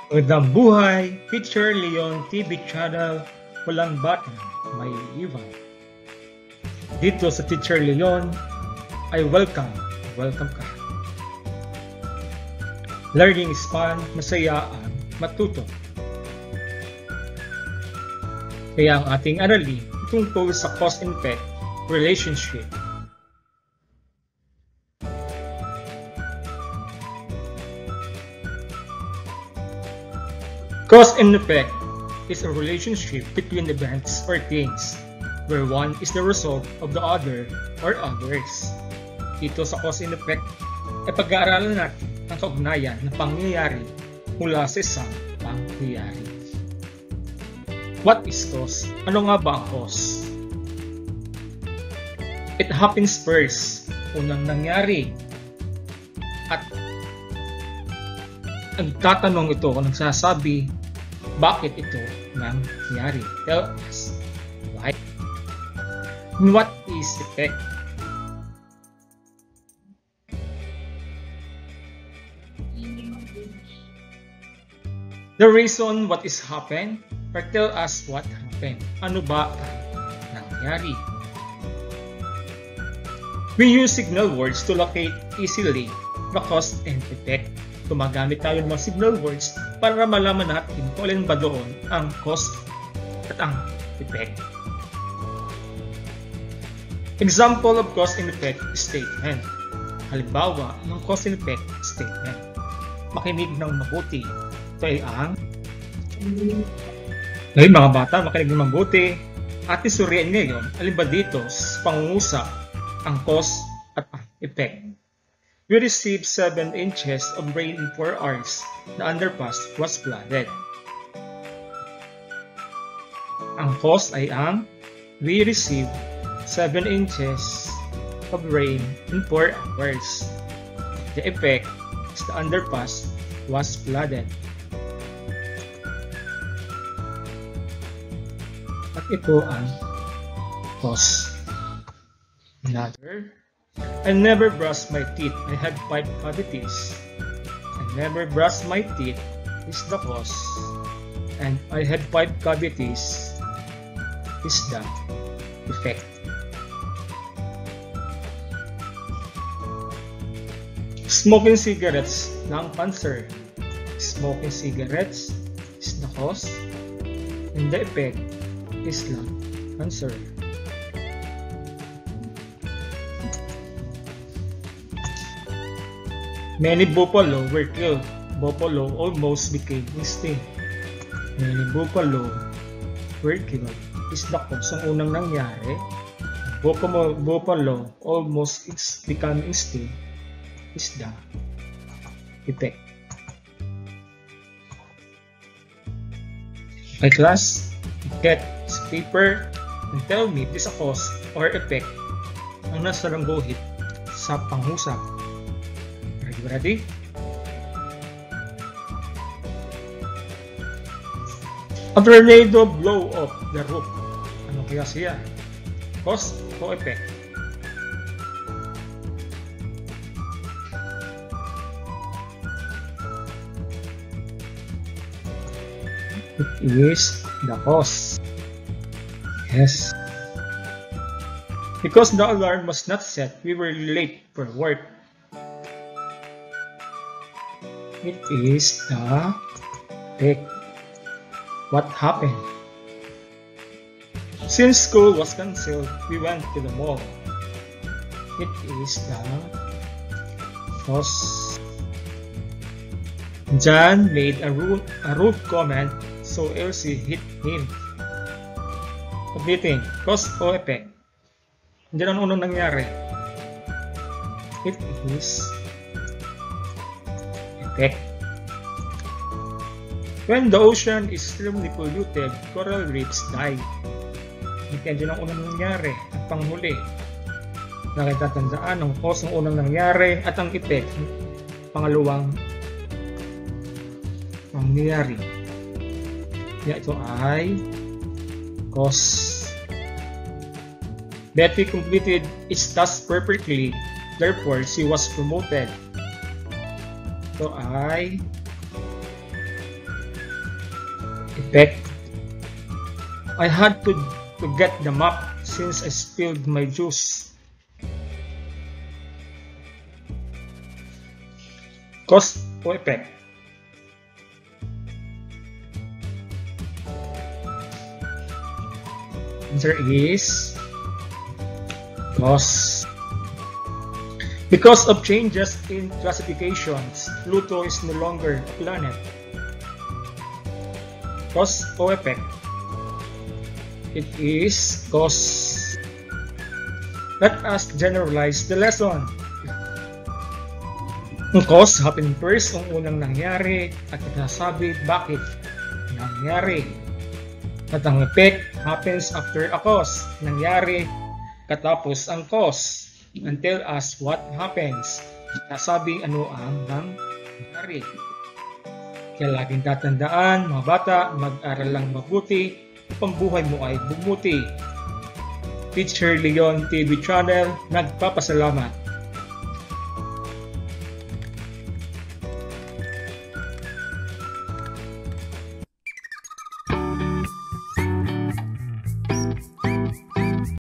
Magandang buhay, Teacher Leon TV channel, walang bata, may iwan. Dito sa Teacher Leon, ay welcome ka. Learning is fun, masaya ang matuto. Kaya ang ating aralin tungkol sa cause and effect relationship. Cause and effect is a relationship between events or things where one is the result of the other or others. Dito sa cause and effect ay pag-aaralan natin ang kaugnayan ng pangyayari mula sa isang pangyayari. What is cause? Ano nga ba ang cause? It happens first, unang nangyari. At ang tatanong ito kung nagsasabi, bakit ito nangyari? Tell us why. What is effect? The reason what is happened, or tell us what happened. Ano ba ang nangyari? We use signal words to locate easily the cause and effect. Gumagamit tayo ng mga signal words para malaman natin kung alin ba doon ang cause at ang effect. Example of cause and effect statement. Halimbawa ng cause and effect statement. Makinig ng mabuti. Ito ay ang ngayon mga bata, makinig ng mabuti. Ating suriin ngayon, alin ba dito sa pangungusap ang cause at ang effect. We received 7 inches of rain in 4 hours. The underpass was flooded. Ang cause ay ang we received 7 inches of rain in 4 hours. The effect is the underpass was flooded. At ito ang cause. Another. I never brushed my teeth. I had 5 cavities. I never brushed my teeth is the cause. And I had 5 cavities is the effect. Smoking cigarettes lung cancer. Smoking cigarettes is the cause. And the effect is lung cancer. Many buffalo were killed. Buffalo almost became extinct. Many buffalo were killed is the cause. Ang unang nangyari, buffalo almost become extinct is the effect. My class, get this paper and tell me if this is a cause or effect ang nasa guhit sa panghusap. Are you ready? A tornado blow up the roof. Ano kaya siya? Cause o effect? It is the cause. Yes. Because the alarm was not set, we were late for work. It is the effect. What happened? Since school was cancelled, we went to the mall. It is the cause. John made a rude comment, so Elsie hit him. Ulitin, cause o effect. Diyan ang unang nangyari. It is effect. When the ocean is extremely polluted, coral reefs die. Diyan ang unang nangyari at panghuli. Nakitatandaan ang cause ng unang nangyari at ang effect ng pangalawang nangyari. Kaya ito ay cause. Betty completed its task perfectly, therefore she was promoted. Ito ay Effect. I had to get the map since I spilled my juice. Cause o effect. Answer is cause. Because of changes in classifications, Pluto is no longer a planet. Cause o effect. It is cause. Let us generalize the lesson. Ang cause happen first, ang unang nangyari at nasabi bakit nangyari. At ang effect happens after a cause, nangyari katapos ang cause, and tell us what happens, nasabi ano ang nangyari. Kaya laging tatandaan, mga bata, mag-aral lang mabuti, pambuhay mo ay bumuti. Teacher Leon TV Channel, nagpapasalamat.